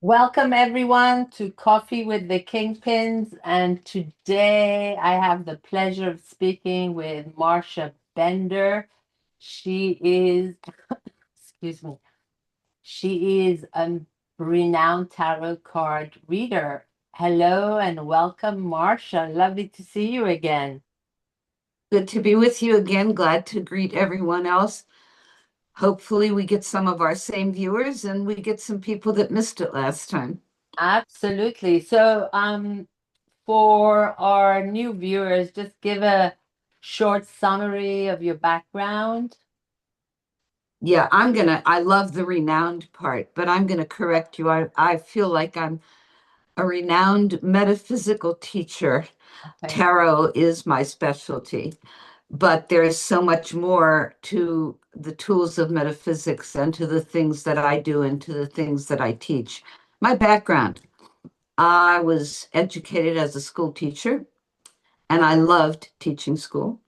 Welcome everyone to Coffee with the Kingpins, and today I have the pleasure of speaking with Marcia Bender. She is, excuse me, she is a renowned tarot card reader. Hello and welcome, Marcia. Lovely to see you again. Good to be with you again. Glad to greet everyone else. Hopefully, we get some of our same viewers and we get some people that missed it last time. Absolutely. For our new viewers, just give a short summary of your background. Yeah, I love the renowned part, but I'm gonna correct you. I feel like I'm a renowned metaphysical teacher. Okay. Tarot is my specialty, but there is so much more to the tools of metaphysics and to the things that I do and to the things that I teach. My background. I was educated as a school teacher and I loved teaching school.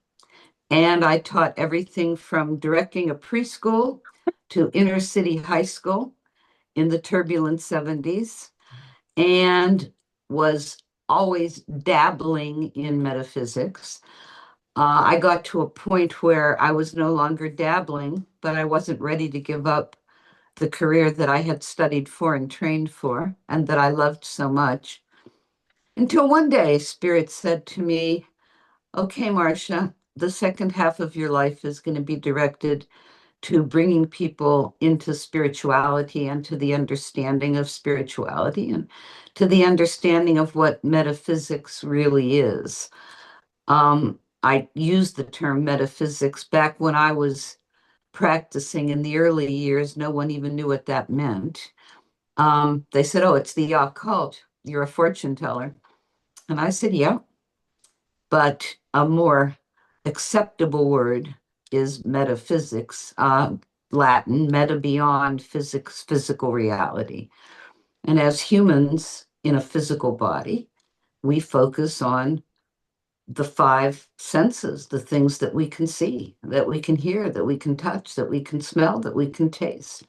And I taught everything from directing a preschool to inner city high school in the turbulent 70s and was always dabbling in metaphysics. I got to a point where I was no longer dabbling, but I wasn't ready to give up the career that I had studied for and trained for and that I loved so much. Until one day, Spirit said to me, "Okay, Marcia, the second half of your life is going to be directed to bringing people into spirituality and to the understanding of spirituality and to the understanding of what metaphysics really is." I used the term metaphysics back when I was practicing in the early years. No one even knew what that meant. They said, "Oh, it's the occult. You're a fortune teller." And I said, "Yeah." But a more acceptable word is metaphysics, Latin, meta beyond physics, physical reality. And as humans in a physical body, we focus on the five senses, the things that we can see, that we can hear, that we can touch, that we can smell, that we can taste,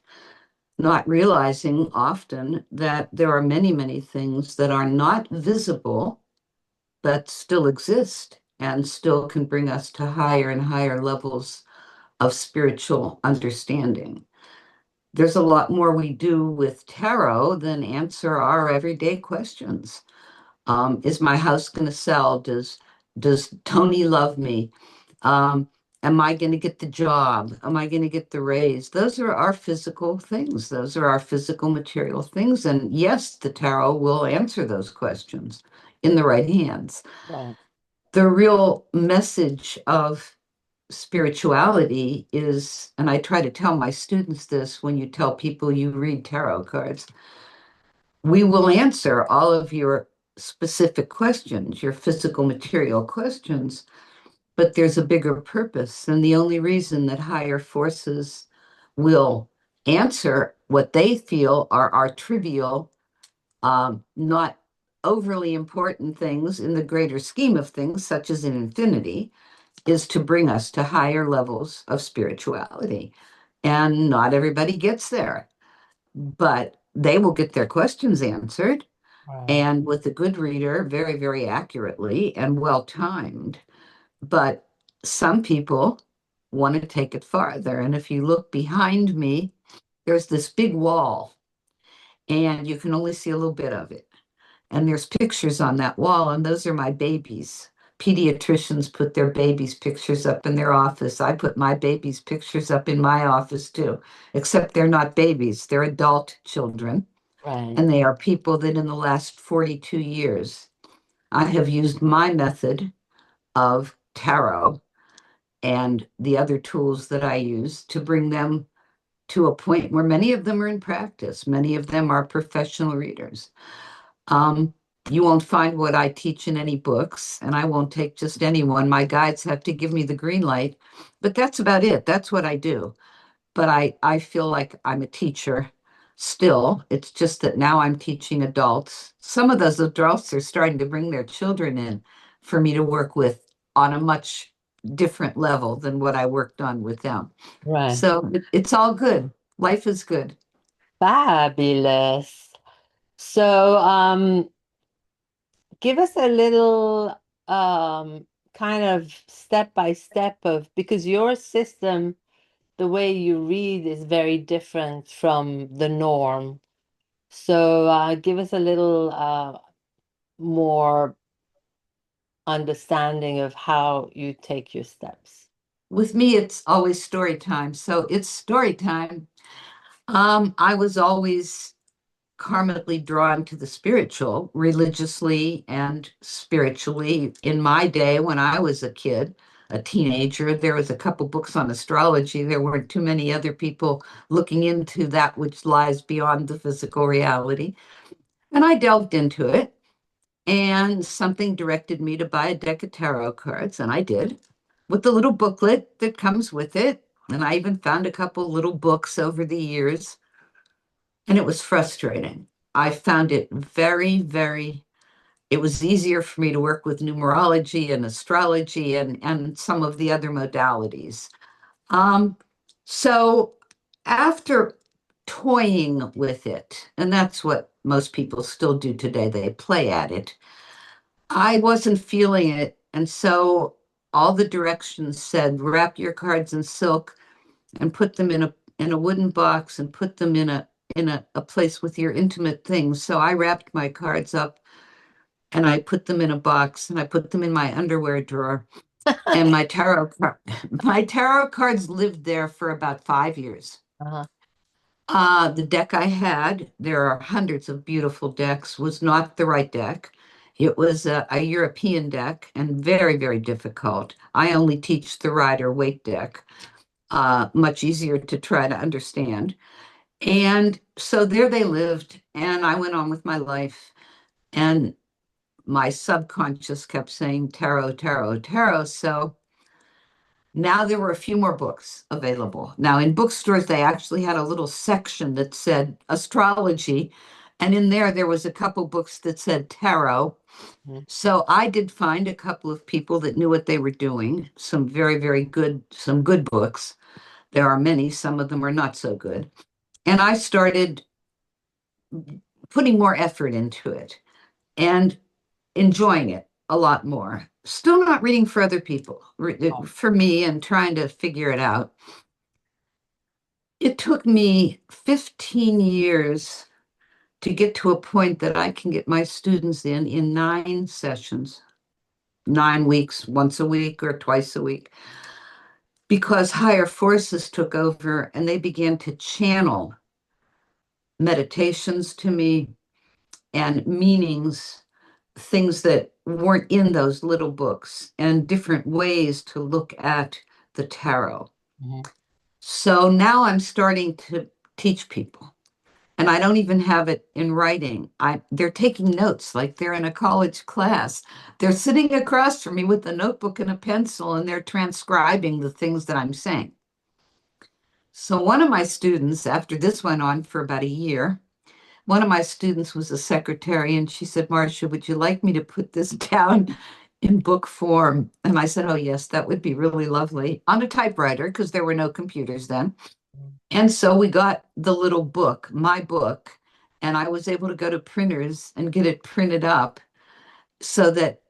not realizing often that there are many, many things that are not visible but still exist and still can bring us to higher and higher levels of spiritual understanding. There's a lot more we do with tarot than answer our everyday questions. Is my house going to sell? Does Tony love me? Um, am I going to get the job? Am I going to get the raise? Those are our physical things. Those are our physical material things. And yes, the tarot will answer those questions in the right hands. Right. The real message of spirituality is, and I try to tell my students this when you tell people you read tarot cards, we will answer all of your specific questions, your physical material questions, but there's a bigger purpose. And the only reason that higher forces will answer what they feel are our trivial, not overly important things in the greater scheme of things, such as in infinity, is to bring us to higher levels of spirituality. And not everybody gets there, but they will get their questions answered. Right. And with a good reader, very, very accurately and well timed. But some people want to take it farther. And if you look behind me, there's this big wall, and you can only see a little bit of it. And there's pictures on that wall, and those are my babies. Pediatricians put their babies' pictures up in their office. I put my babies' pictures up in my office too, except they're not babies, they're adult children. Right. And they are people that in the last 42 years, I have used my method of tarot and the other tools that I use to bring them to a point where many of them are in practice. Many of them are professional readers. Um, you won't find what I teach in any books, and I won't take just anyone. My guides have to give me the green light, but that's about it. That's what I do. But I feel like I'm a teacher still. It's just that now I'm teaching adults. Some of those adults are starting to bring their children in for me to work with on a much different level than what I worked on with them. Right. So it's all good. Life is good. Fabulous. So, give us a little kind of step by step of, because your system, the way you read is very different from the norm. So, give us a little more understanding of how you take your steps. With me, it's always story time. So it's story time. I was always karmically drawn to the spiritual, religiously and spiritually. In my day, when I was a kid, a teenager, there was a couple books on astrology. There weren't too many other people looking into that which lies beyond the physical reality. And I delved into it, and something directed me to buy a deck of tarot cards, and I did, with the little booklet that comes with it. And I even found a couple little books over the years, and it was frustrating. I found it it was easier for me to work with numerology and astrology and some of the other modalities. Um, so after toying with it, and that's what most people still do today, they play at it. I wasn't feeling it. And so all the directions said wrap your cards in silk and put them in a wooden box and put them in a place with your intimate things. So I wrapped my cards up and I put them in a box and I put them in my underwear drawer. And my tarot cards lived there for about 5 years. Uh-huh. The deck I had, there are hundreds of beautiful decks, was not the right deck. It was a European deck and very difficult. I only teach the Rider Waite deck, much easier to try to understand. And so there they lived, and I went on with my life. And my subconscious kept saying tarot, tarot, tarot. So now there were a few more books available. Now, in bookstores, they actually had a little section that said astrology. And in there was a couple books that said tarot. Mhm. So I did find a couple of people that knew what they were doing, some very good, some good books. There are many, some of them are not so good. And I started putting more effort into it and enjoying it a lot more. Still not reading for other people, Oh. for me and trying to figure it out. It took me 15 years to get to a point that I can get my students in 9 sessions, 9 weeks, once a week or twice a week, because higher forces took over and they began to channel meditations to me and meanings, things that weren't in those little books, and different ways to look at the tarot. Mhm. So now I'm starting to teach people. And I don't even have it in writing. They're taking notes like they're in a college class. They're sitting across from me with a notebook and a pencil, and they're transcribing the things that I'm saying. So one of my students, after this went on for about a year, one of my students was a secretary, and she said, Marcia, would you like me to put this down in book form? And I said, oh, yes, that would be really lovely, on a typewriter, because there were no computers then. And so we got the little book, my book, and I was able to go to printers and get it printed up so that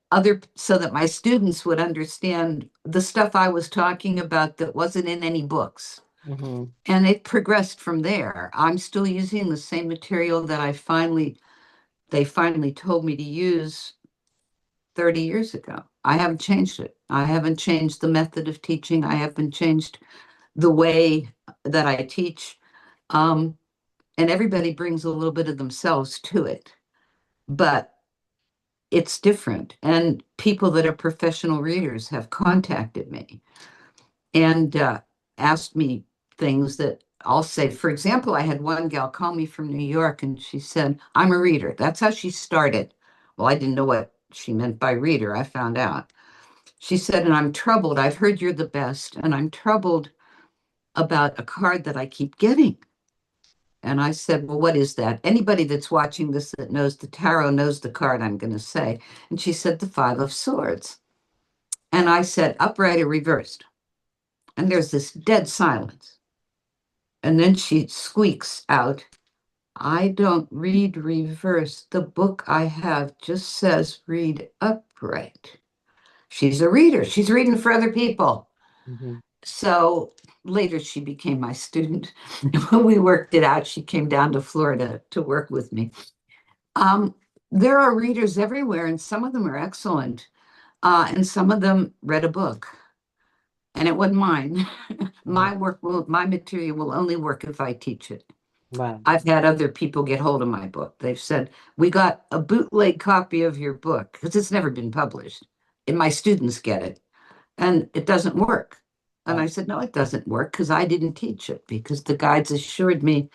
my students would understand the stuff I was talking about that wasn't in any books. Mhm. And it progressed from there. I'm still using the same material that they finally told me to use 30 years ago. I haven't changed it. I haven't changed the method of teaching. I haven't changed the way that I teach. Um, and everybody brings a little bit of themselves to it, but it's different. And people that are professional readers have contacted me and asked me things that I'll say. For example, I had one gal call me from New York and she said, I'm a reader. That's how she started. Well, I didn't know what she meant by reader. I found out. She said, and I'm troubled. I've heard you're the best, and I'm troubled about a card that I keep getting. And I said, well, what is that? Anybody that's watching this that knows the tarot knows the card I'm going to say. And she said, the Five of Swords. And I said, upright or reversed. And there's this dead silence. And then she squeaks out, I don't read reverse. The book I have just says read upright. She's a reader. She's reading for other people. Hmm. So later she became my student. When we worked it out, she came down to Florida to work with me. Um, there are readers everywhere, and some of them are excellent. And some of them read a book, and it wasn't mine. Hmm. My material will only work if I teach it. Right, I've had other people get hold of my book. They've said, we got a bootleg copy of your book because it's never been published. And my students get it, and it doesn't work. And right, I said, no, it doesn't work because I didn't teach it, because the guides assured me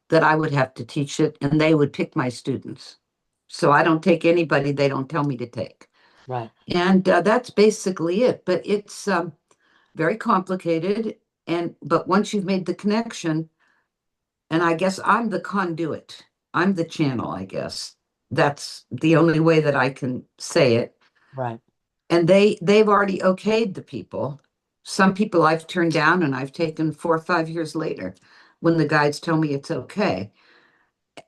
that I would have to teach it and they would pick my students. So I don't take anybody they don't tell me to take. right, And that's basically it. But it's very complicated. But once you've made the connection, and I guess I'm the conduit, I'm the channel, I guess. That's the only way that I can say it. right, And they've already okayed the people. Some people I've turned down and I've taken 4 or 5 years later when the guides tell me it's okay.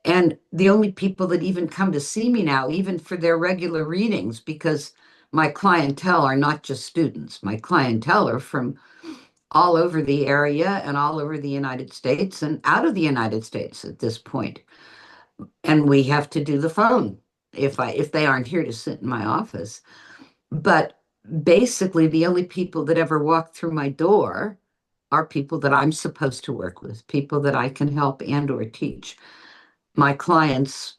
And the only people that even come to see me now, even for their regular readings, because my clientele are not just students, my clientele are from all over the area and all over the United States and out of the United States at this point. And we have to do the phone if they aren't here to sit in my office. But basically, the only people that ever walk through my door are people that I'm supposed to work with, people that I can help and or teach. My clients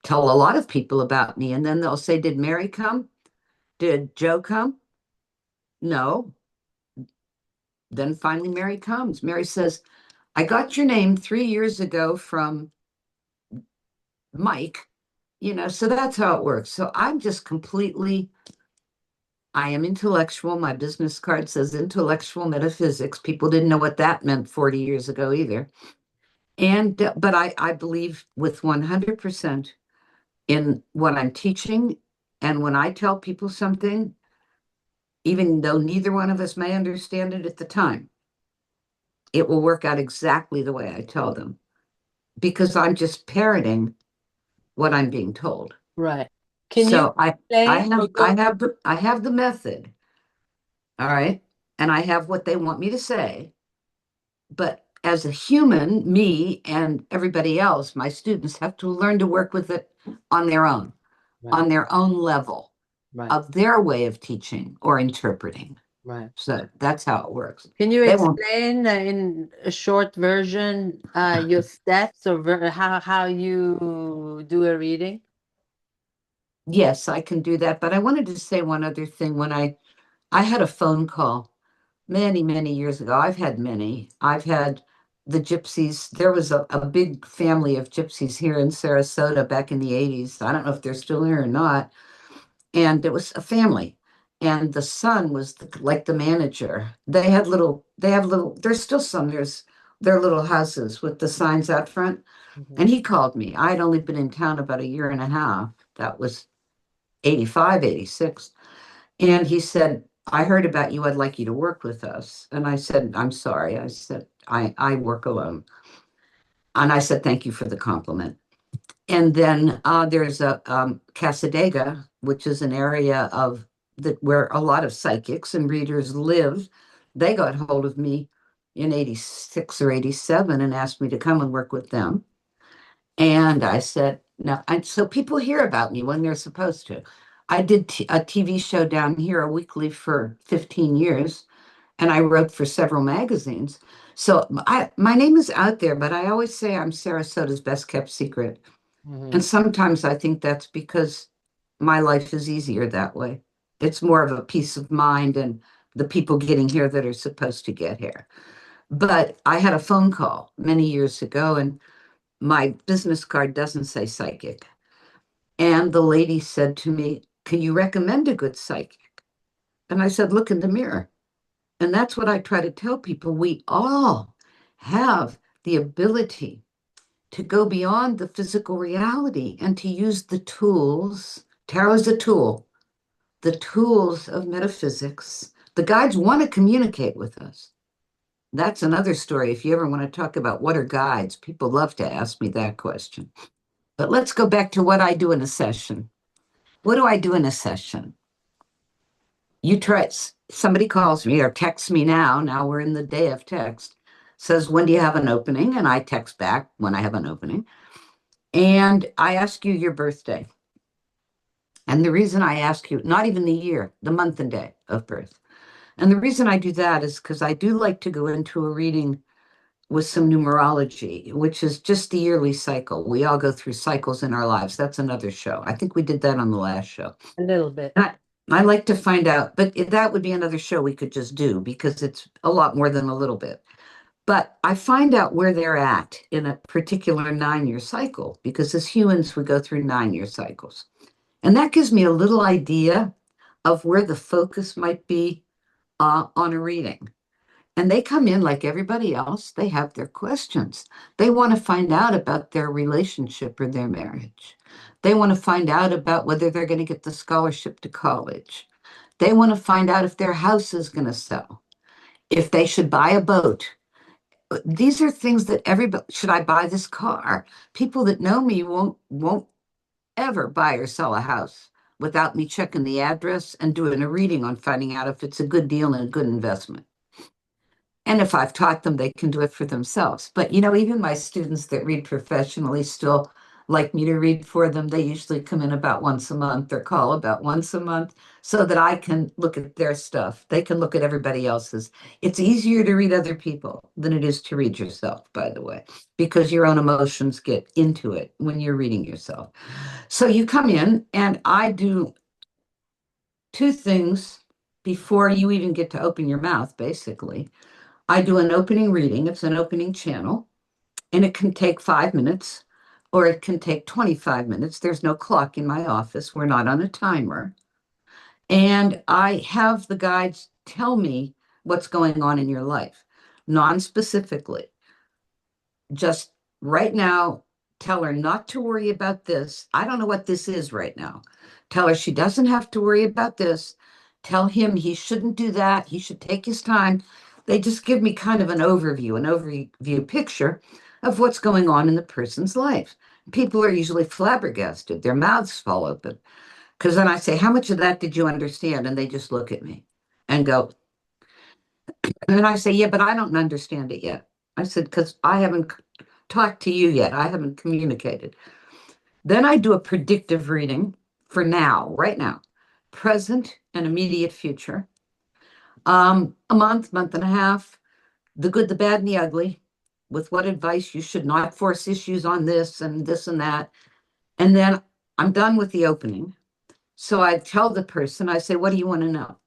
tell a lot of people about me, and then they'll say, did Mary come? Did Joe come? No. Then finally Mary comes. Mary says, I got your name 3 years ago from Mike, so that's how it works. So I'm just completely, I am intellectual. My business card says intellectual metaphysics. People didn't know what that meant 40 years ago either. But I believe with 100% in what I'm teaching. And when I tell people something, even though neither one of us may understand it at the time, it will work out exactly the way I tell them because I'm just parroting what I'm being told. right. Can you So I I explain or have I go? have the I have the method, all right, and I have what they want me to say. But as a human, me and everybody else, my students have to learn to work with it on their own, Right, on their own level right, of their way of teaching or interpreting. right. So that's how it works. Can you They won't. explain in a short version your steps or how you do a reading? Yes, I can do that. But I wanted to say one other thing. When I had a phone call many, many years ago. I've had many. I've had the gypsies. There was a big family of gypsies here in Sarasota back in the 80s. I don't know if they're still here or not. And it was a family. And the son was like the manager. There's still some, there's their little houses with the signs out front. Mhm. And he called me. I'd only been in town about a year and a half. That was 85, 86. And he said, I heard about you. I'd like you to work with us. And I said, I'm sorry. I said, I work alone. And I said, thank you for the compliment. And then there's a Casadega, which is an area of that where a lot of psychics and readers live. They got hold of me in 86 or 87 and asked me to come and work with them. And I said, no. And so people hear about me when they're supposed to. I did a TV show down here, a weekly for 15 years, and I wrote for several magazines. So my name is out there, but I always say I'm Sarasota's best kept secret. And Mhm. sometimes I think that's because my life is easier that way. It's more of a peace of mind and the people getting here that are supposed to get here. But I had a phone call many years ago, and my business card doesn't say psychic. And the lady said to me, can you recommend a good psychic? And I said, look in the mirror. And that's what I try to tell people. We all have the ability to go beyond the physical reality and to use the tools. Tarot is a tool, the tools of metaphysics. The guides want to communicate with us. That's another story. If you ever want to talk about what are guides, people love to ask me that question. But let's go back to what I do in a session. What do I do in a session? You try, somebody calls me or texts me now. Now we're in the day of text, says, when do you have an opening? And I text back when I have an opening. And I ask you your birthday. And the reason I ask you, not even the year, the month and day of birth. And the reason I do that is because I do like to go into a reading with some numerology, which is just the yearly cycle. We all go through cycles in our lives. That's another show. I think we did that on the last show. A little bit. I like to find out, but that would be another show we could just do because it's a lot more than a little bit. But I find out where they're at in a particular 9-year cycle because as humans, we go through 9-year cycles. And that gives me a little idea of where the focus might be on a reading. And they come in like everybody else, they have their questions. They want to find out about their relationship or their marriage. They want to find out about whether they're going to get the scholarship to college. They want to find out if their house is going to sell, if they should buy a boat. These are things that everybody should I buy this car? People that know me won't ever buy or sell a house without me checking the address and doing a reading on finding out if it's a good deal and a good investment. And if I've taught them, they can do it for themselves. But even my students that read professionally still like me to read for them. They usually come in about once a month or call about once a month so that I can look at their stuff. They can look at everybody else's. It's easier to read other people than it is to read yourself, by the way, because your own emotions get into it when you're reading yourself. So you come in and I do two things before you even get to open your mouth, basically. I do an opening reading. It's an opening channel, and it can take 5 minutes or it can take 25 minutes. There's no clock in my office. We're not on a timer. And I have the guides tell me what's going on in your life, non-specifically. Just right now, tell her not to worry about this. I don't know what this is right now. Tell her she doesn't have to worry about this. Tell him he shouldn't do that. He should take his time. They just give me kind of an overview picture of what's going on in the person's life. People are usually flabbergasted. Their mouths fall open. Because then I say, how much of that did you understand? And they just look at me and go, and then I say, yeah, but I don't understand it yet. I said, because I haven't talked to you yet. I haven't communicated. Then I do a predictive reading for now, right now, present and immediate future. A month and a half, the good, the bad, and the ugly, with what advice you should not force issues on this and that. And then I'm done with the opening. So I tell the person, I say, what do you want to know?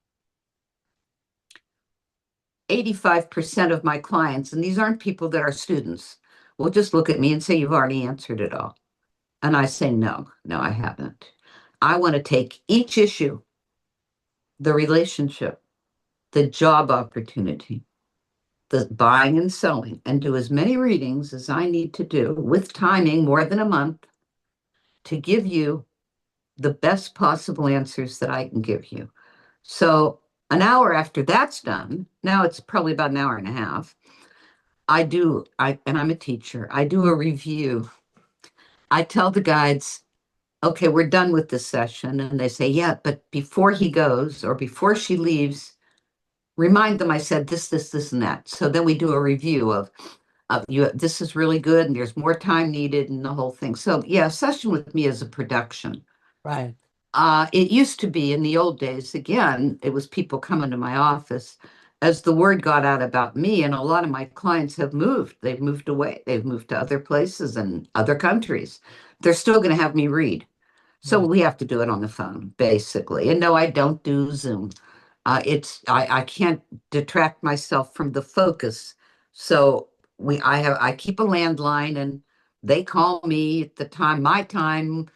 85% of my clients, and these aren't people that are students, will just look at me and say, you've already answered it all. And I say, no, I haven't. I want to take each issue, the relationship, the job opportunity, the buying and selling, and do as many readings as I need to do with timing more than a month to give you the best possible answers that I can give you. So an hour after that's done, now it's probably about an hour and a half. And I'm a teacher, I do a review. I tell the guides, okay, we're done with this session. And they say, yeah, but before he goes or before she leaves, remind them I said this, and that. So then we do a review of you. This is really good, and there's more time needed, and the whole thing. So yeah, a session with me is a production. Right. It used to be in the old days, again, it was people coming to my office as the word got out about me, and a lot of my clients have moved. They've moved away. They've moved to other places and other countries. They're still going to have me read. So Right. we have to do it on the phone, basically. And no, I don't do Zoom. I can't detract myself from the focus. So I keep a landline and they call me at the time, my time,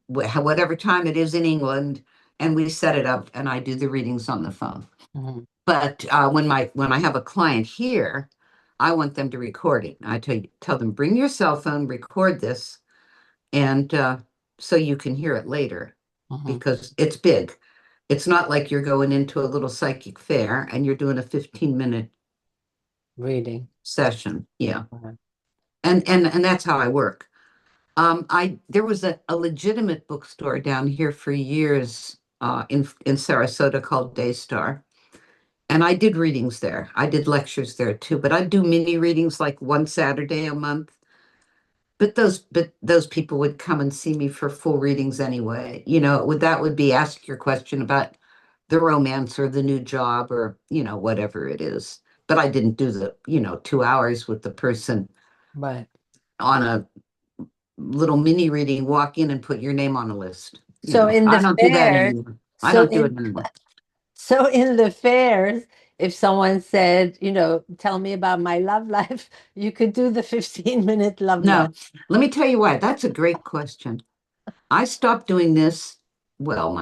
whatever time it is in England, and we set it up and I do the readings on the phone. Mhm. But when I have a client here, I want them to record it. Tell them, bring your cell phone, record this, and so you can hear it later Mhm. because it's big. It's not like you're going into a little psychic fair and you're doing a 15-minute Reading. session. Yeah. Right. And that's how I work. I there was a legitimate bookstore down here for years in Sarasota called Daystar. And I did readings there. I did lectures there too, but I do mini readings like one Saturday a month. But those people would come and see me for full readings anyway. That would be ask your question about the romance or the new job or whatever it is. But I didn't do the 2 hours with the person Right. on a little mini reading, walk in and put your name on a list. So in I the don't do that fairs, anymore. I so don't do it in anymore. so in the fairs, if someone said, tell me about my love life, you could do the 15-minute love life. No, let me tell you why. That's a great question. I stopped doing this. Well,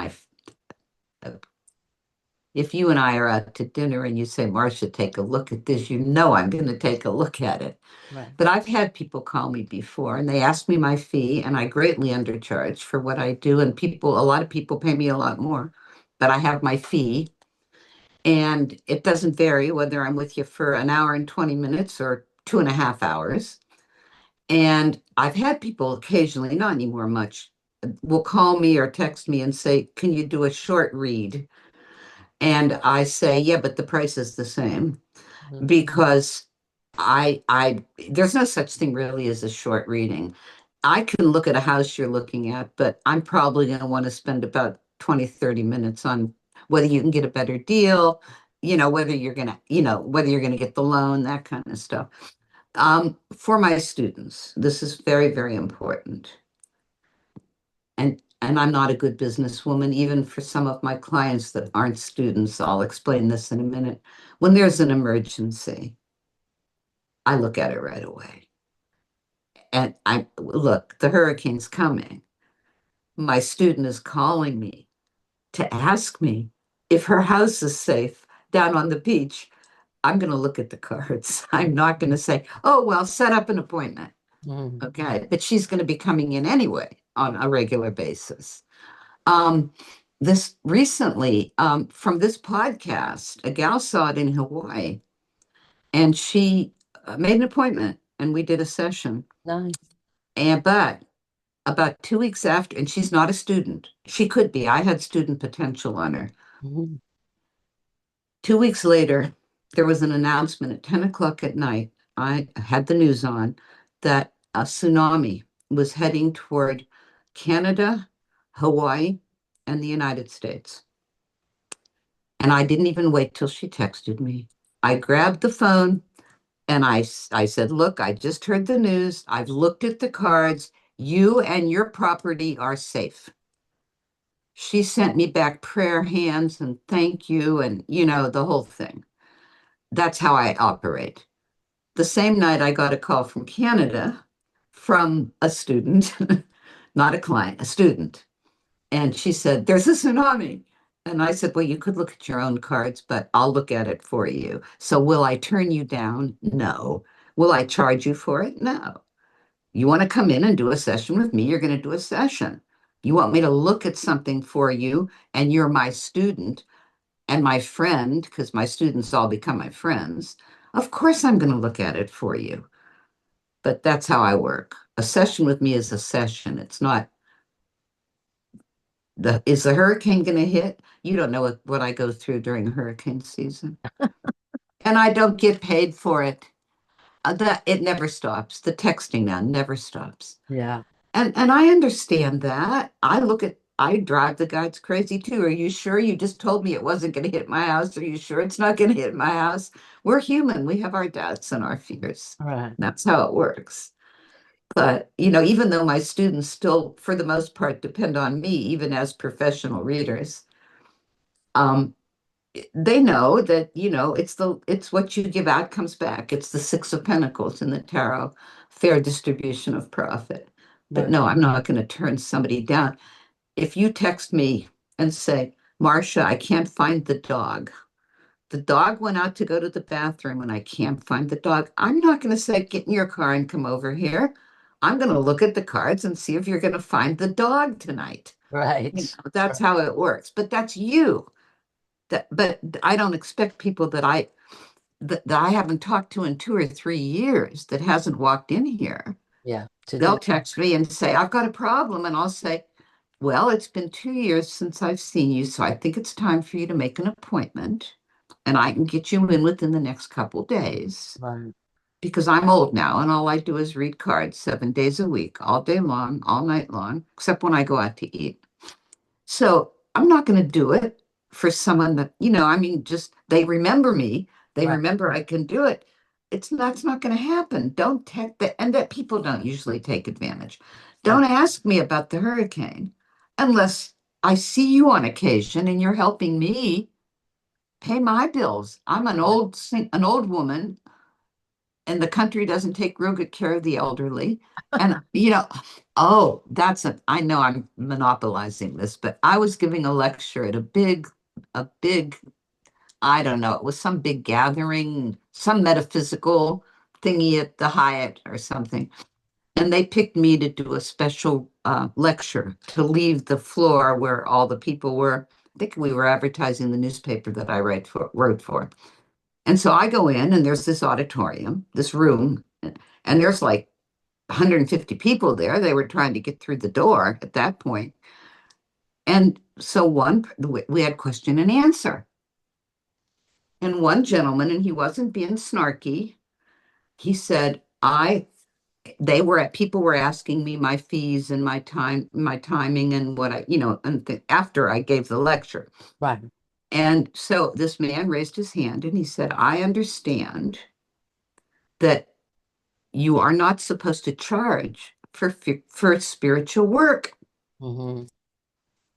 if you and I are out to dinner and you say, Marcia, take a look at this, I'm going to take a look at it. Right. But I've had people call me before and they ask me my fee, and I greatly undercharge for what I do. And a lot of people pay me a lot more, but I have my fee. And it doesn't vary whether I'm with you for an hour and 20 minutes or 2.5 hours. And I've had people occasionally, not anymore much, will call me or text me and say, can you do a short read? And I say, yeah, but the price is the same Mhm. because there's no such thing really as a short reading. I can look at a house you're looking at, but I'm probably going to want to spend about 20, 30 minutes on whether you can get a better deal, whether you're going to get the loan, that kind of stuff. For my students, this is very, very important. And I'm not a good businesswoman, even for some of my clients that aren't students. I'll explain this in a minute. When there's an emergency, I look at it right away. And I look, the hurricane's coming. My student is calling me to ask me if her house is safe down on the beach. I'm going to look at the cards. I'm not going to say, oh, well, set up an appointment. Mhm. Okay. But she's going to be coming in anyway on a regular basis. Um, this recently, from this podcast, a gal saw it in Hawaii and she made an appointment and we did a session. Nice. But about 2 weeks after, and she's not a student, she could be. I had student potential on her. Mhm. 2 weeks later, there was an announcement at 10 o'clock at night. I had the news on that a tsunami was heading toward Canada, Hawaii, and the United States. And I didn't even wait till she texted me. I grabbed the phone and I said, look, I just heard the news. I've looked at the cards. You and your property are safe. She sent me back prayer hands and thank you and, the whole thing. That's how I operate. The same night, I got a call from Canada from a student, not a client, a student. And she said, there's a tsunami. And I said, well, you could look at your own cards, but I'll look at it for you. So will I turn you down? No. Will I charge you for it? No. You want to come in and do a session with me, you're going to do a session. You want me to look at something for you, and you're my student and my friend, because my students all become my friends. Of course, I'm going to look at it for you. But that's how I work. A session with me is a session. It's not is the hurricane going to hit? You don't know what I go through during hurricane season. And I don't get paid for it. That it never stops. The texting now never stops. Yeah. And I understand that. I drive the guys crazy too. Are you sure you just told me it wasn't going to hit my house? Are you sure it's not going to hit my house? We're human. We have our doubts and our fears. Right. That's how it works. But, even though my students still, for the most part, depend on me, even as professional readers, um, they know that, it's what you give out comes back. It's the Six of Pentacles in the tarot, fair distribution of profit. But Right. no, I'm not going to turn somebody down. If you text me and say, Marcia, I can't find the dog. The dog went out to go to the bathroom and I can't find the dog. I'm not going to say, get in your car and come over here. I'm going to look at the cards and see if you're going to find the dog tonight. Right. That's how it works. But that's you. But I don't expect people that that I haven't talked to in 2 or 3 years that hasn't walked in here, Yeah, to they'll do. text me and say, I've got a problem. And I'll say, well, it's been 2 years since I've seen you, so I think it's time for you to make an appointment, and I can get you in within the next couple days Right, because I'm old now and all I do is read cards 7 days a week, all day long, all night long, except when I go out to eat. So I'm not going to do it for someone that, I mean, just they remember me. They right, remember I can do it. It's not going to happen. Don't take that. And that people don't usually take advantage. right, Don't ask me about the hurricane unless I see you on occasion and you're helping me pay my bills. I'm right. an old woman, and the country doesn't take real good care of the elderly. And, oh, I know I'm monopolizing this, but I was giving a lecture at a big, I don't know, it was some big gathering, some metaphysical thingy at the Hyatt or something. And they picked me to do a special lecture to leave the floor where all the people were. I think we were advertising the newspaper that I wrote for. And so I go in, and there's this auditorium, this room, and there's like 150 people there. They were trying to get through the door at that point. And so we had question and answer. And one gentleman, and he wasn't being snarky, he said, people were asking me my fees and my timing and what after I gave the lecture. Right. And so this man raised his hand and he said, I understand that you are not supposed to charge for spiritual work. Mm-hmm.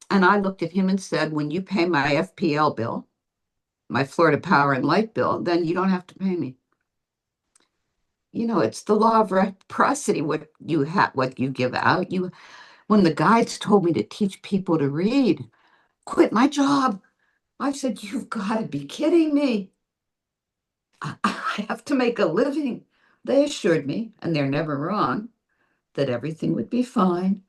And I looked at him and said, when you pay my FPL bill, my Florida Power and Light bill, then you don't have to pay me. It's the law of reciprocity, what you give out. When the guides told me to teach people to read, quit my job, I said, you've got to be kidding me. I have to make a living. They assured me, and they're never wrong, that everything would be fine,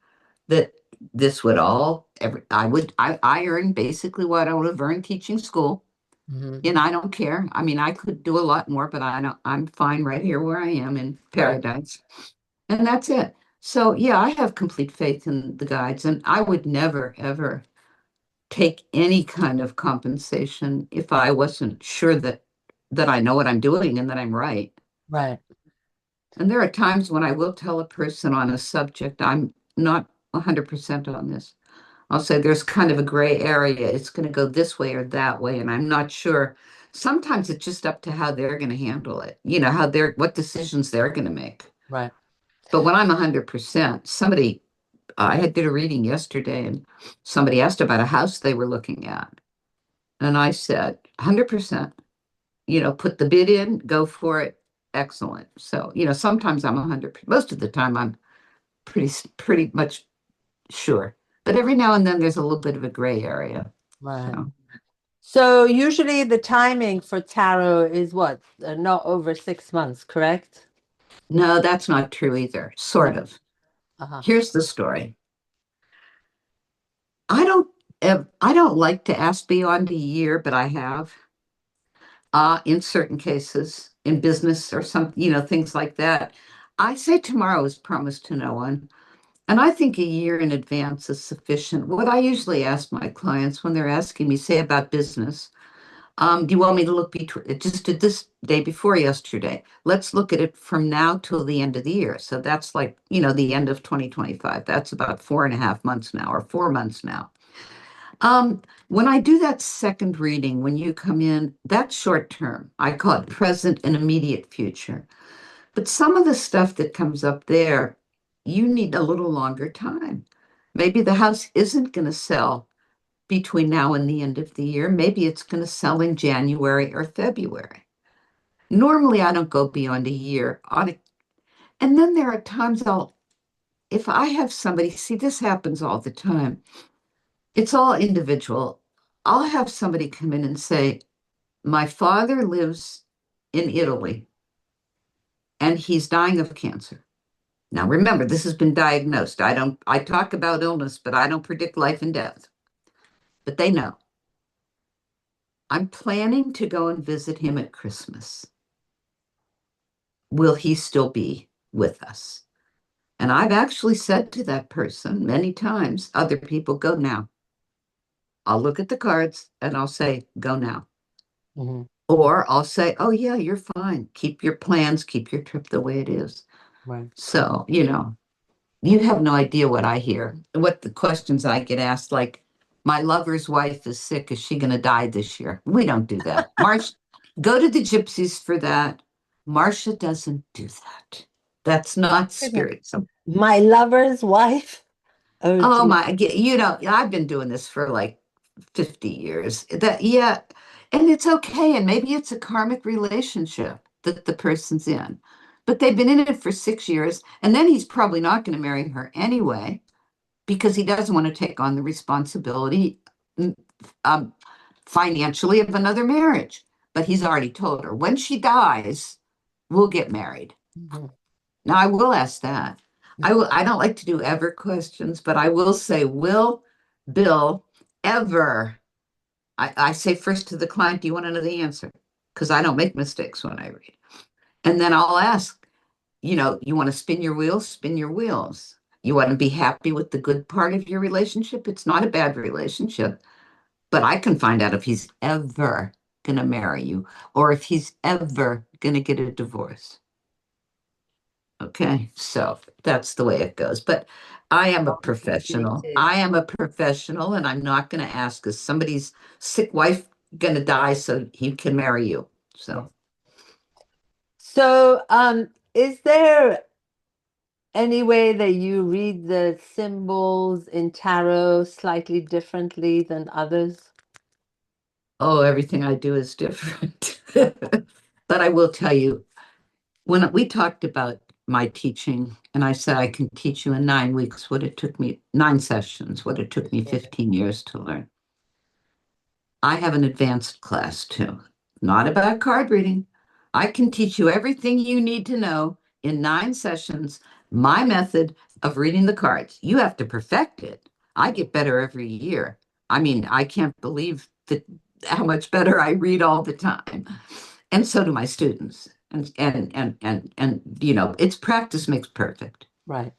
that this would all every I earn basically what I would have earned teaching school. Mm-hmm. And I don't care. I mean, I could do a lot more, but I'm fine right here where I am in Right, paradise. And that's it. So yeah, I have complete faith in the guides, and I would never ever take any kind of compensation if I wasn't sure that I know what I'm doing and that I'm right. right, And there are times when I will tell a person on a subject, I'm not 100% on this. I'll say there's kind of a gray area. It's going to go this way or that way, and I'm not sure. Sometimes it's just up to how they're going to handle it, what decisions they're going to make. right. But when I'm 100%, I had did a reading yesterday, and somebody asked about a house they were looking at. And I said, 100%, put the bid in, go for it. Excellent. So, sometimes I'm 100, most of the time I'm pretty much sure. But every now and then there's a little bit of a gray area. Right. So, So usually the timing for tarot is what? Not over 6 months, correct? no, that's not true either. Sort No. of. Uh-huh. Here's the story. I don't I don't like to ask beyond a year, but I have in certain cases in business or things like that. I say tomorrow is promised to no one. And I think a year in advance is sufficient. What I usually ask my clients when they're asking me, say about business, do you want me to look between, it just did this day before yesterday. Let's look at it from now till the end of the year. So that's like, the end of 2025. That's about 4.5 months now or 4 months now. When I do that second reading, when you come in, that's short term. I call it present and immediate future. But some of the stuff that comes up there, you need a little longer time. Maybe the house isn't going to sell between now and the end of the year. Maybe it's going to sell in January or February. Normally, I don't go beyond a year. And then there are times if I have somebody, see, this happens all the time. It's all individual. I'll have somebody come in and say, my father lives in Italy and he's dying of cancer. Now, remember, this has been diagnosed. I talk about illness, but I don't predict life and death. But they know. I'm planning to go and visit him at Christmas. Will he still be with us? And I've actually said to that person many times, other people, go now. I'll look at the cards and I'll say, go now. Hmm. Or I'll say, oh, yeah, you're fine. Keep your plans, keep your trip the way it is. Right. So, you have no idea what I hear, what the questions I get asked, like, my lover's wife is sick. Is she going to die this year? We don't do that. Marsh, go to the gypsies for that. Marcia doesn't do that. That's not Wait a minute. spiritual. My lover's wife. Oh, Oh gee. my, I've been doing this for like 50 years. Yeah, and it's okay. And maybe it's a karmic relationship that the person's in, but they've been in it for 6 years, and then he's probably not going to marry her anyway because he doesn't want to take on the responsibility mm, um, financially of another marriage. But he's already told her when she dies, we'll get married. Mhm. Now, I will ask that. I don't like to do ever questions, but I will say, will Bill ever? I say first to the client, do you want to know the answer? Because I don't make mistakes when I read. And then I'll ask, you want to spin your wheels? Spin your wheels. You want to be happy with the good part of your relationship? It's not a bad relationship, but I can find out if he's ever going to marry you or if he's ever going to get a divorce. Okay, so that's the way it goes. But I am a professional. Complicated. I am a professional, and I'm not going to ask, is somebody's sick wife going to die so he can marry you? Yes. So, So, is there any way that you read the symbols in tarot slightly differently than others? oh, everything I do is different. Okay. But I will tell you, when we talked about my teaching, and I said I can teach you in 9 weeks what it took me, 9 sessions, what it took me 15 years to learn. I have an advanced class too, not about card reading. I can teach you everything you need to know in 9 sessions, my method of reading the cards. You have to perfect it. I get better every year. I mean, I can't believe that how much better I read all the time. And so do my students. And it's practice makes perfect. Right.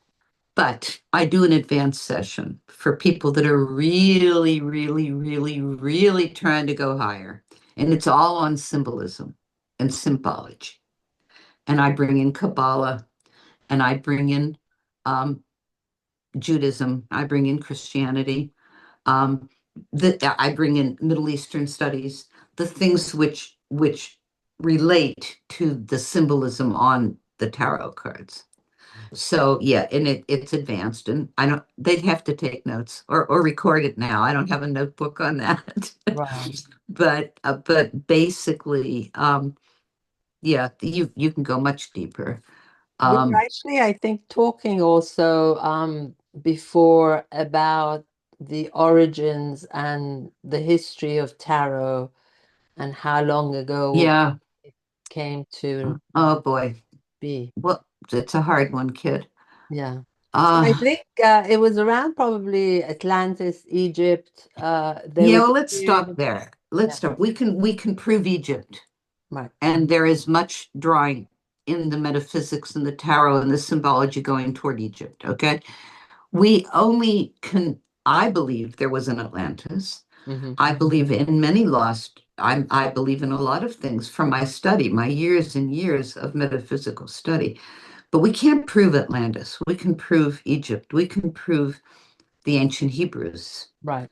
But I do an advanced session for people that are really, really, really, really trying to go higher. And it's all on symbolism and symbology. And I bring in Kabbalah and I bring in um, Judaism, I bring in Christianity, I bring in Middle Eastern studies, the things which relate to the symbolism on the tarot cards. So yeah, and it's advanced, and I don't. They'd have to take notes or record it now. I don't have a notebook on that, Right. but basically, yeah, you can go much deeper. We were Um, actually, I think, talking also before about the origins and the history of tarot and how long ago yeah. it came to Oh boy. be. Well, it's a hard one, kid. Yeah. So I Uh, think it was around probably Atlantis, Egypt. There yeah. was Well, a let's stop period. there. Let's Yeah, stop. We can prove Egypt. right. And there is much drawing in the metaphysics and the tarot and the symbology going toward Egypt. Okay. We only can, I believe there was an Atlantis. Hmm. I believe in many lost, I believe in a lot of things from my study, my years and years of metaphysical study. But we can't prove Atlantis. We can prove Egypt. We can prove the ancient Hebrews. Right.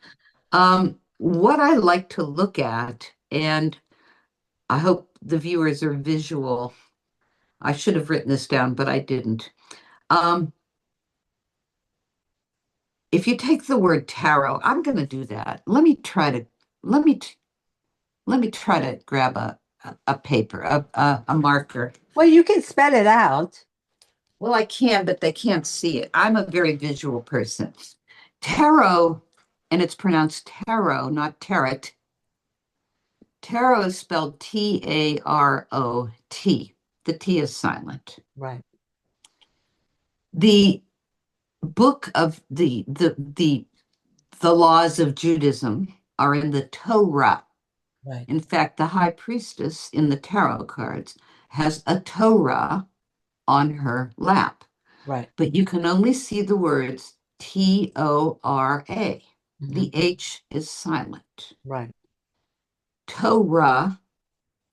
What I like to look at, and I hope the viewers are visual. I should have written this down, but I didn't. Um, if you take the word tarot, I'm going to do that. Let me let me try to grab a paper, a marker. Well, you can spell it out. Well, I can, but they can't see it. I'm a very visual person. Tarot, and it's pronounced tarot, not tarot. Tarot is spelled Tarot. The T is silent. Right. The book of the laws of Judaism are in the Torah. Right. In fact, the high priestess in the tarot cards has a Torah on her lap, Right. but you can only see the words Torah. Hmm. The H is silent. Right. Torah,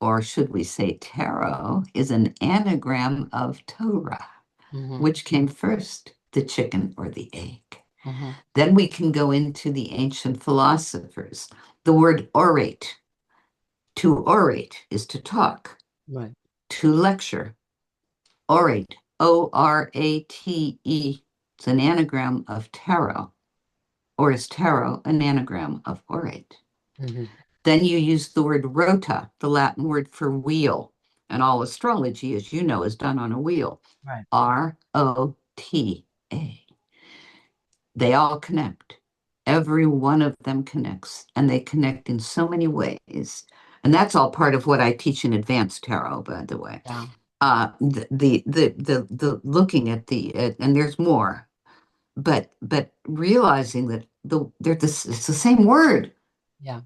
or should we say tarot, is an anagram of Torah. Hmm. Which came first, the chicken or the egg? Hmm. Then we can go into the ancient philosophers. The word orate, to orate is to talk, Right. to lecture. Orate, Orate. It's an anagram of tarot, or is tarot an anagram of orate? Hmm. Then you use the word rota, the Latin word for wheel. And all astrology, as you know, is done on a wheel. Right. Rota. They all connect. Every one of them connects, and they connect in so many ways. And that's all part of what I teach in advanced tarot, by the way. Yeah. The looking at and there's more, but realizing that it's the same word. Yeah.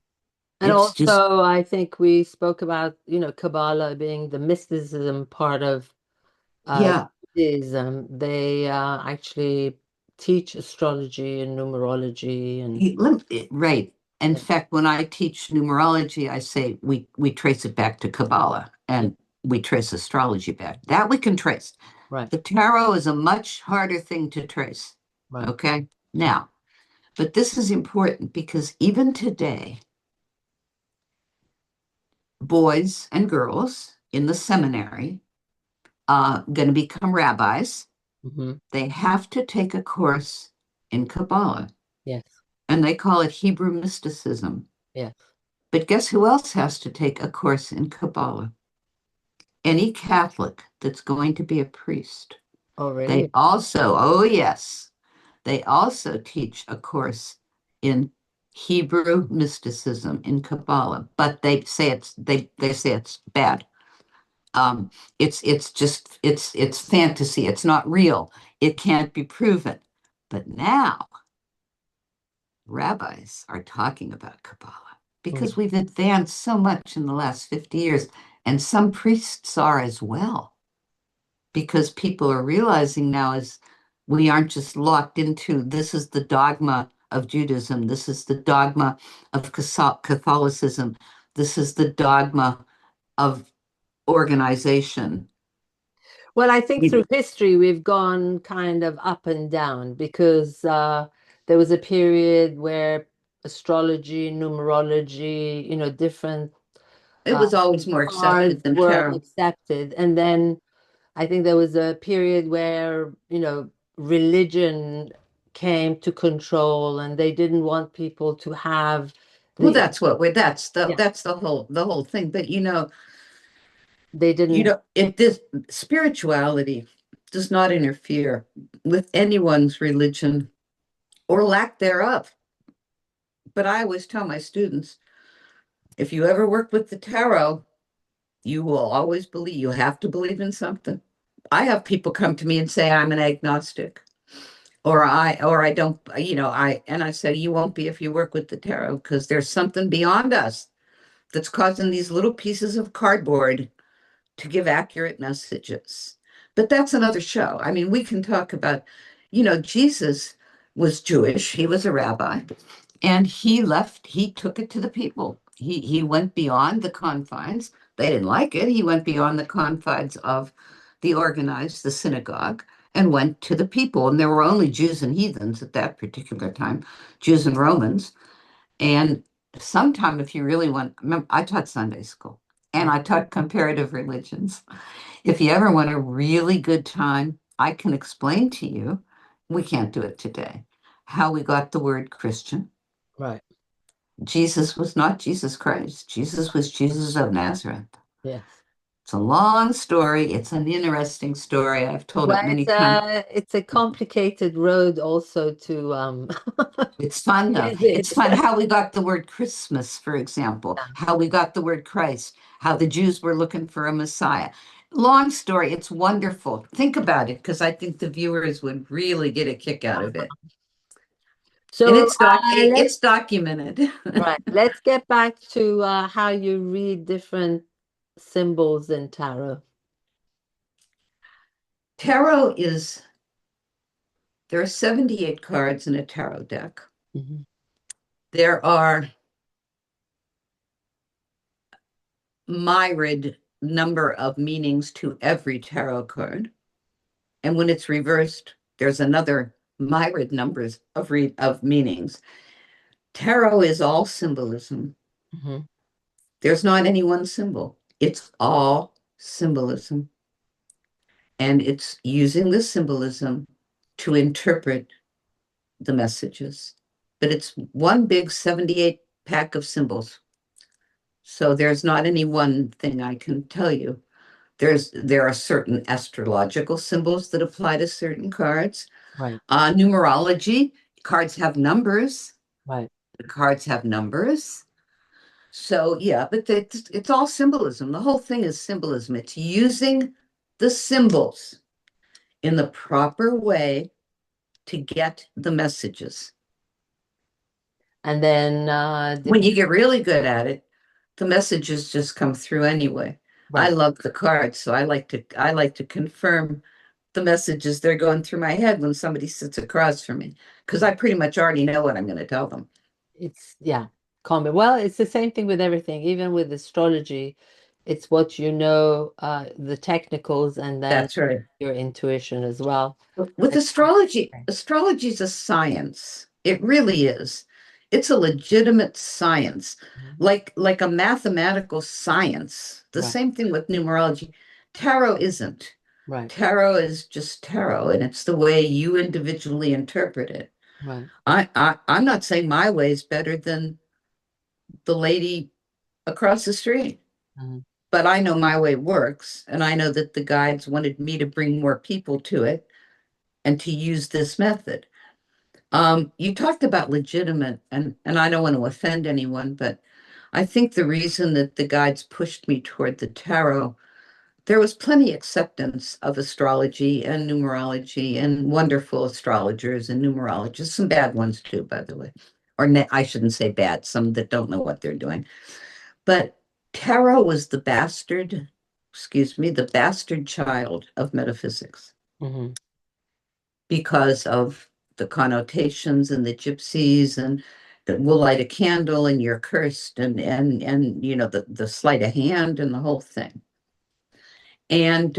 And It's just also, I think we spoke about, Kabbalah being the mysticism part of uh, yeah. Judaism. They actually teach astrology and numerology and Right. In yeah, fact, when I teach numerology, I say we trace it back to Kabbalah yeah, and we trace astrology back. That we can trace. right, The tarot is a much harder thing to trace. right. Okay. Now, but this is important because even today, boys and girls in the seminary going to become rabbis. Hmm. They have to take a course in Kabbalah, Yes, and they call it Hebrew mysticism. yes. But guess who else has to take a course in Kabbalah? Any Catholic that's going to be a priest. Oh, They really? also, oh yes, they also teach a course in Hebrew mysticism in Kabbalah, but they say it's bad. It's fantasy. It's not real. It can't be proven. But now rabbis are talking about Kabbalah because Mm. we've advanced so much in the last 50 years, and some priests are as well, because people are realizing now is we aren't just locked into this is the dogma of Judaism, this is the dogma of Catholicism, this is the dogma of organization. Well, I think through history we've gone kind of up and down because there was a period where astrology, numerology, different It uh, was always more accepted cards than were tarot. accepted. And then I think there was a period where, religion came to control and they didn't want people to have Well, the, that's what we're yeah, that's the whole thing. But they didn't, it this spirituality does not interfere with anyone's religion or lack thereof. But I always tell my students, if you ever work with the tarot, you will always believe, you have to believe in something. I have people come to me and say I'm an agnostic, or I don't, and I say you won't be if you work with the tarot because there's something beyond us that's causing these little pieces of cardboard to give accurate messages. But that's another show. I mean, we can talk about, Jesus was Jewish, he was a rabbi, and he took it to the people. He went beyond the confines. They didn't like it. He went beyond the confines of the synagogue, and went to the people. And there were only Jews and heathens at that particular time, Jews and Romans. And sometime, if you really want, I taught Sunday school and right, I taught comparative religions. If you ever want a really good time, I can explain to you, we can't do it today, how we got the word Christian. right, Jesus was not Jesus Christ. Jesus was Jesus of Nazareth. yes. It's a long story. It's an interesting story. I've told Well, it many times. it's a complicated road also to It's fun though. It's visit. fun how we got the word Christmas, for example, how we got the word Christ, how the Jews were looking for a Messiah. Long story. It's wonderful. Think about it because I think the viewers would really get a kick out of it. And So it's documented. right, let's get back to how you read different symbols in tarot. Tarot is, there are 78 cards in a tarot deck. Mhm. There are myriad number of meanings to every tarot card. And when it's reversed, there's another myriad numbers of meanings. Tarot is all symbolism. Mhm. There's not any one symbol. It's all symbolism. And it's using the symbolism to interpret the messages. But it's one big 78 pack of symbols. So there's not any one thing I can tell you. There are certain astrological symbols that apply to certain cards. Right, Numerology, cards have numbers. right. The cards have numbers. So yeah, but it's all symbolism. The whole thing is symbolism. It's using the symbols in the proper way to get the messages. And then When you get really good at it, the messages just come through anyway. I right. love the cards, so I like to confirm the messages that are going through my head when somebody sits across from me, because I pretty much already know what I'm going to tell them. It's yeah, common. Well, it's the same thing with everything, even with astrology. It's what you know, the technicals, and then That's right. your intuition as well. With And- astrology, astrology is a science. It really is. It's a legitimate science, Mhm. like a mathematical science. The Right, same thing with numerology. Tarot isn't. right, Tarot is just tarot, and it's the way you individually interpret it. right. I'm not saying my way is better than the lady across the street, Mhm. but I know my way works, and I know that the guides wanted me to bring more people to it and to use this method. You talked about legitimate, and I don't want to offend anyone, but I think the reason that the guides pushed me toward the tarot, there was plenty acceptance of astrology and numerology and wonderful astrologers and numerologists, some bad ones too, by the way. Or I shouldn't say bad, some that don't know what they're doing. But tarot was the bastard child of metaphysics Mhm. because of the connotations and the gypsies and that we'll light a candle and you're cursed and the sleight of hand and the whole thing. And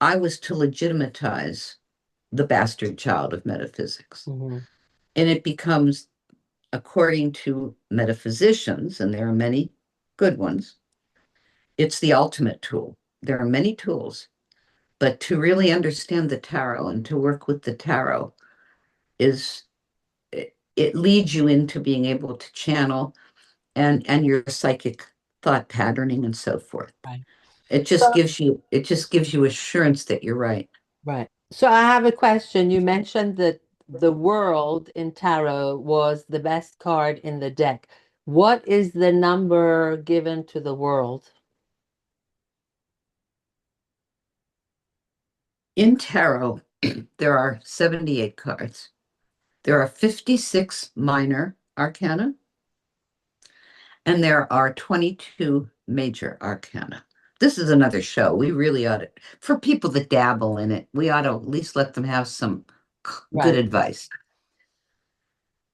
I was to legitimatize the bastard child of metaphysics. Mhm. And it becomes, according to metaphysicians, and there are many good ones, it's the ultimate tool. There are many tools, but to really understand the tarot and to work with the tarot is it leads you into being able to channel and your psychic thought patterning and so forth. Right. So, It just gives you assurance that you're right. right. So I have a question. You mentioned that the world in tarot was the best card in the deck. What is the number given to the world? In tarot, there are 78 cards. There are 56 minor arcana, and there are 22 major arcana. This is another show. We really ought to, for people that dabble in it, we ought to at least let them have some good Right. advice.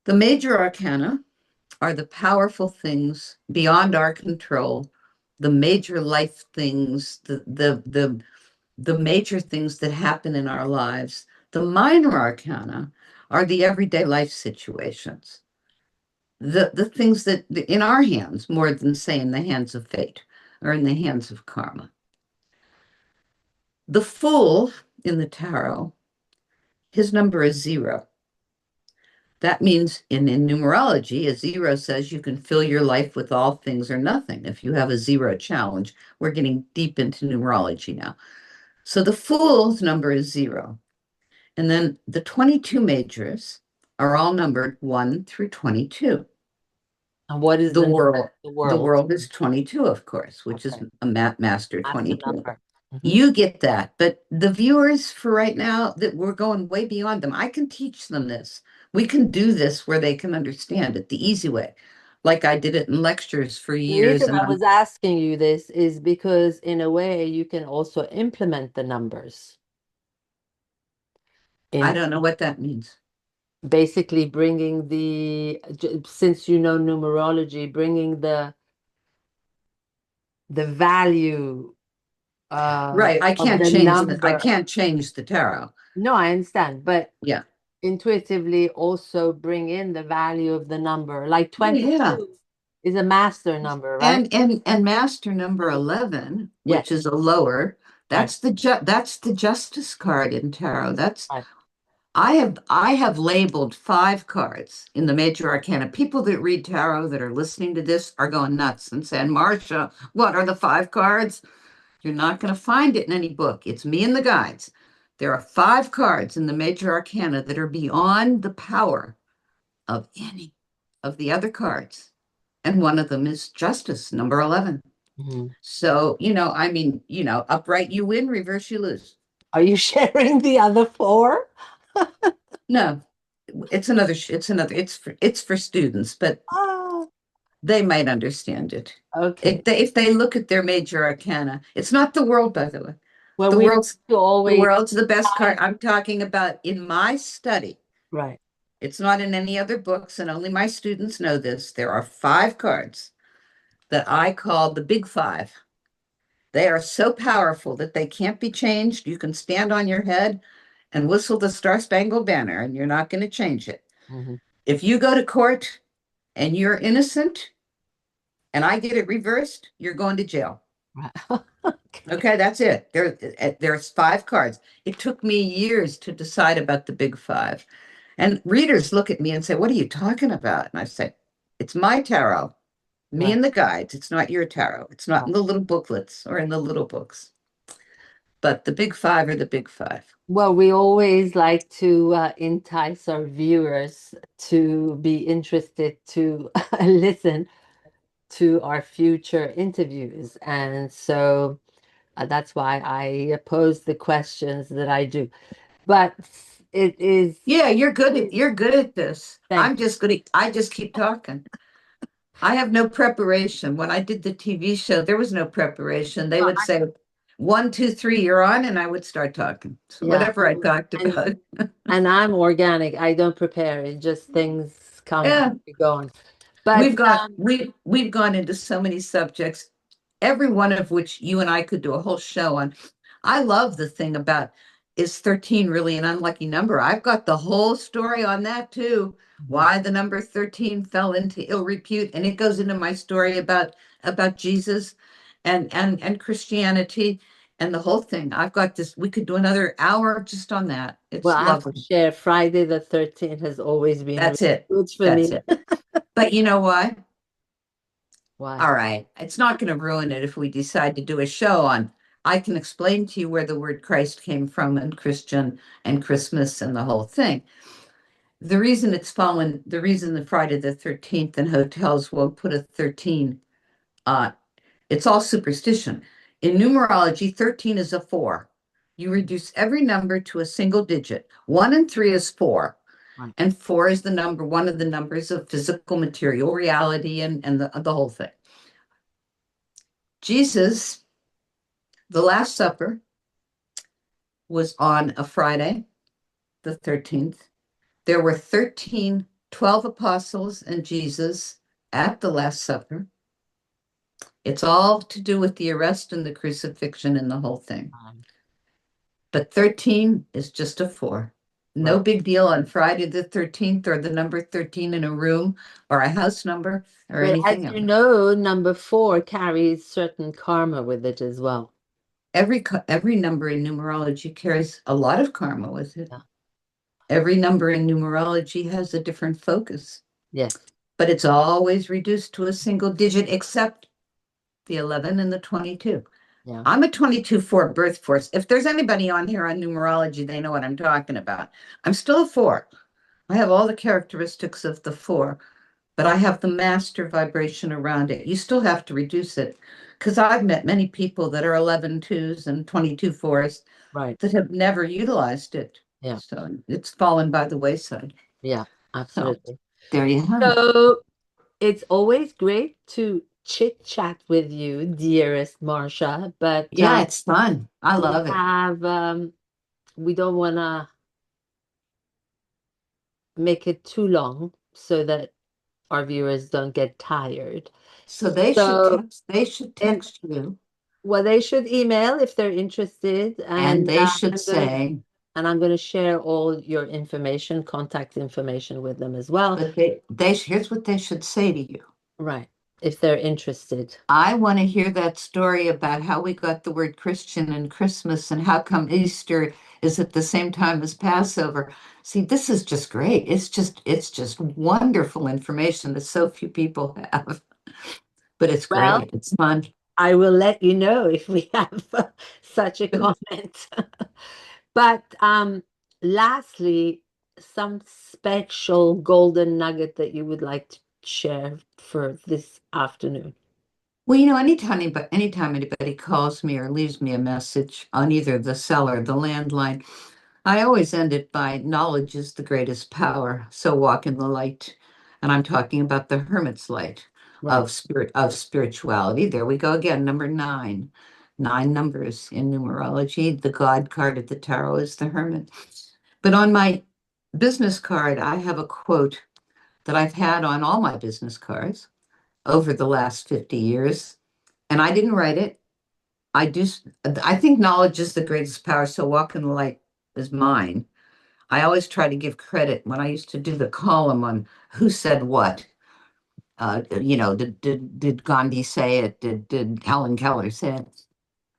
The major arcana are the powerful things beyond our control, the major life things, the major things that happen in our lives. The minor arcana are the everyday life situations, the things that in our hands more than say in the hands of fate or in the hands of karma. The fool in the tarot, his number is 0. That means in numerology, a 0 says you can fill your life with all things or nothing. If you have a 0 challenge, we're getting deep into numerology now. So the fool's number is 0. And then the 22 majors are all numbered 1 through 22. And what is The the number world, of the the world? world is 22, of course, which is Okay. a master That's the 22. number. Mhm. You get that, but the viewers for right now, that we're going way beyond them. I can teach them this. We can do this where they can understand it the easy way, like I did it in lectures for The years. reason And I was asking you this is because, in a way, you can also implement the numbers I in don't know what that means. basically bringing since you know numerology, bringing the value Right. of the I number. can't change the tarot. No, I understand, but Yeah. intuitively also bring in the value of the number. Like Oh, yeah. 22 is a master number, right? And master number 11, Yes, which is a lower, right, that's the justice card in tarot. That's right. I have labeled 5 cards in the major arcana. People that read tarot that are listening to this are going nuts and saying, Marcia, what are the 5 cards? You're not going to find it in any book. It's me and the guides. There are 5 cards in the major arcana that are beyond the power of any of the other cards. And one of them is justice, number 11. Mhm. So, I mean, upright you win, reverse you lose. Are you sharing the other four? No, it's for students, but Ah, they might understand it. okay. If they look at their major arcana, it's not the world, by the way. Well, The we world's to the always world's the best card. I'm talking about in my study. right. It's not in any other books, and only my students know this. There are 5 cards that I call the big 5. They are so powerful that they can't be changed. You can stand on your head and whistle the Star Spangled Banner, and you're not going to change it. Mhm. If you go to court and you're innocent and I get it reversed, you're going to jail. Right. Okay. Okay, that's it. There's 5 cards. It took me years to decide about the big 5. And readers look at me and say, "What are you talking about?" And I say, "It's my tarot, me Right. and the guides. It's not your tarot. It's not Right. in the little booklets or in the little books. But the big 5 are the big 5." Well, we always like to entice our viewers to be interested to listen to our future interviews. And so that's why I pose the questions that I do. But it is, Yeah, you're good at this. thank you. I just keep talking. I have no preparation. When I did the TV show, there was no preparation. They would say, 1, 2, 3, you're on, and I would start talking. So Yeah. whatever I talked And, about. and I'm organic. I don't prepare. It just things come as Yeah, we go. But we've gone into so many subjects, every one of which you and I could do a whole show on. I love the thing about, is 13 really an unlucky number? I've got the whole story on that too. Mhm. Why the number 13 fell into ill repute, and it goes into my story about Jesus and Christianity and the whole thing. I've got this. We could do another hour just on that. Well, It's I have to lovely. share Friday the 13th has always been really That's it. good for That's me. it. But you know what? Why? All right. It's not going to ruin it if we decide to do a show on. I can explain to you where the word Christ came from and Christian and Christmas and the whole thing. The reason the Friday the 13th and hotels will put a 13, uh, it's all superstition. In numerology, 13 is a 4. You reduce every number to a single digit. 1 and 3 is 4. Right. And 4 is one of the numbers of physical material reality and the whole thing. Jesus, the Last Supper, was on a Friday, the 13th. There were 12 apostles and Jesus at the Last Supper. It's all to do with the arrest and the crucifixion and the whole thing. Um, But 13 is just a 4. No right. big deal on Friday the 13th or the number 13 in a room or a house number or But as anything you else. know, number four carries certain karma with it as well. Every number in numerology carries a lot of karma with it. Yeah. Every number in numerology has a different focus, Yes. but it's always reduced to a single digit except the 11 and the 22. Yeah. I'm a 22-4 birth force. If there's anybody on here on numerology, they know what I'm talking about. I'm still a 4. I have all the characteristics of the 4, but I have the master vibration around it. You still have to reduce it Because I've met many people that are 11 twos and 22 fours Right. that have never utilized it. Yeah. So it's fallen by the wayside. Yeah, So absolutely. there you have it. So it's always great to chit chat with you, dearest Marcia, but Yeah, it's fun. I we love it. have we don't want to make it too long so that our viewers don't get tired. So they should So, text, they should and text you well, they should email if they're interested, and and they should I'm gonna say, I'm gonna share all your information, contact information with them as well. but here's what they should say to you. Right. If they're interested. I want to hear that story about how we got the word Christian and Christmas and how come Easter is at the same time as Passover. See, this is just great. It's just wonderful information that so few people have. But it's Well, great. It's fun. I will let you know if we have such a comment. But lastly, some special golden nugget that you would like to share for this afternoon. Well, anytime anybody calls me or leaves me a message on either the cell or the landline, I always end it by knowledge is the greatest power. So walk in the light. And I'm talking about the hermit's light Right. of spirituality. There we go again, number nine. Nine numbers in numerology. The God card of the tarot is the hermit. But on my business card, I have a quote that I've had on all my business cards over the last 50 years. And I didn't write it. I do. I think knowledge is the greatest power. So walk in the light is mine. I always try to give credit when I used to do the column on who said what. Did Gandhi say it? Did Helen Keller say it?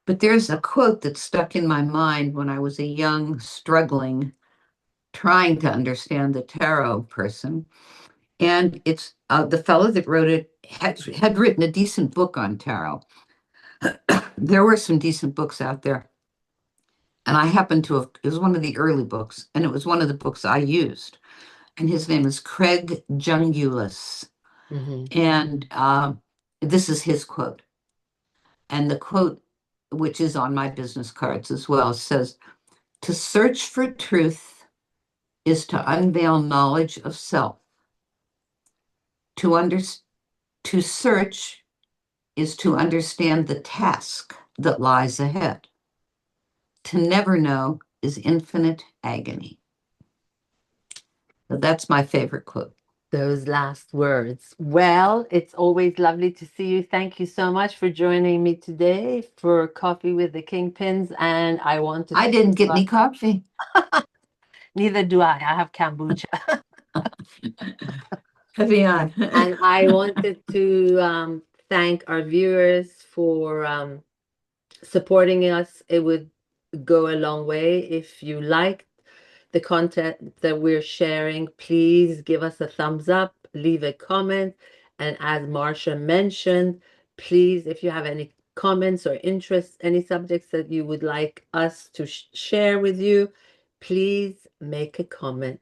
But there's a quote that stuck in my mind when I was a young, struggling, trying to understand the tarot person. And it's the fellow that wrote it had written a decent book on tarot. There were some decent books out there. And I happened to have, it was one of the early books, and it was one of the books I used. And his name is Craig Jungulis. Hmm. And this is his quote. And the quote, which is on my business cards as well, says, "To search for truth is to unveil knowledge of self. To under, to search is to understand the task that lies ahead. To never know is infinite agony." So that's my favorite quote. Those last words. Well, it's always lovely to see you. Thank you so much for joining me today for Coffee with the Kingpins. And I wanted I to, didn't get any coffee. neither do I. I have kombucha. Heavy on. And I wanted to thank our viewers for supporting us. It would go a long way. If you liked the content that we're sharing, please give us a thumbs up, leave a comment. And as Marsha mentioned, please, if you have any comments or interests, any subjects that you would like us to share with you, please make a comment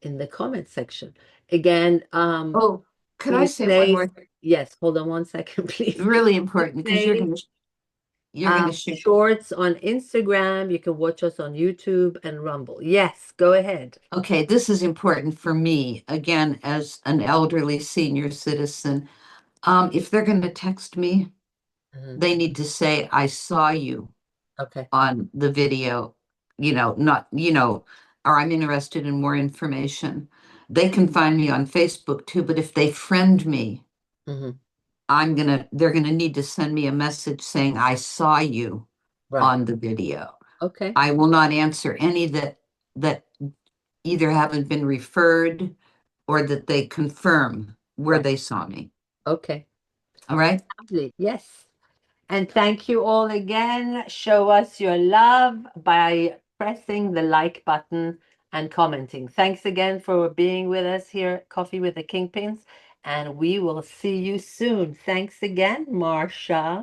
in the comment section. Again, Oh, could I say one replace, more thing? yes, hold on one second, please. Really important because Replace you're gonna shoot. shorts on Instagram. You can watch us on YouTube and Rumble. Yes, go ahead. Okay, this is important for me, again, as an elderly senior citizen. If they're gonna text me, Mhm. they need to say, I saw you Okay. on the video, not, or I'm interested in more information. They can find me on Facebook too, but if they friend me, Hmm. they're gonna need to send me a message saying, I saw you Right. on the video. Okay. I will not answer any that either haven't been referred or that they confirm where Right. they saw me. Okay. All right? Lovely. Yes. And thank you all again. Show us your love by pressing the like button and commenting. Thanks again for being with us here at Coffee with the Kingpins. And we will see you soon. Thanks again, Marsha.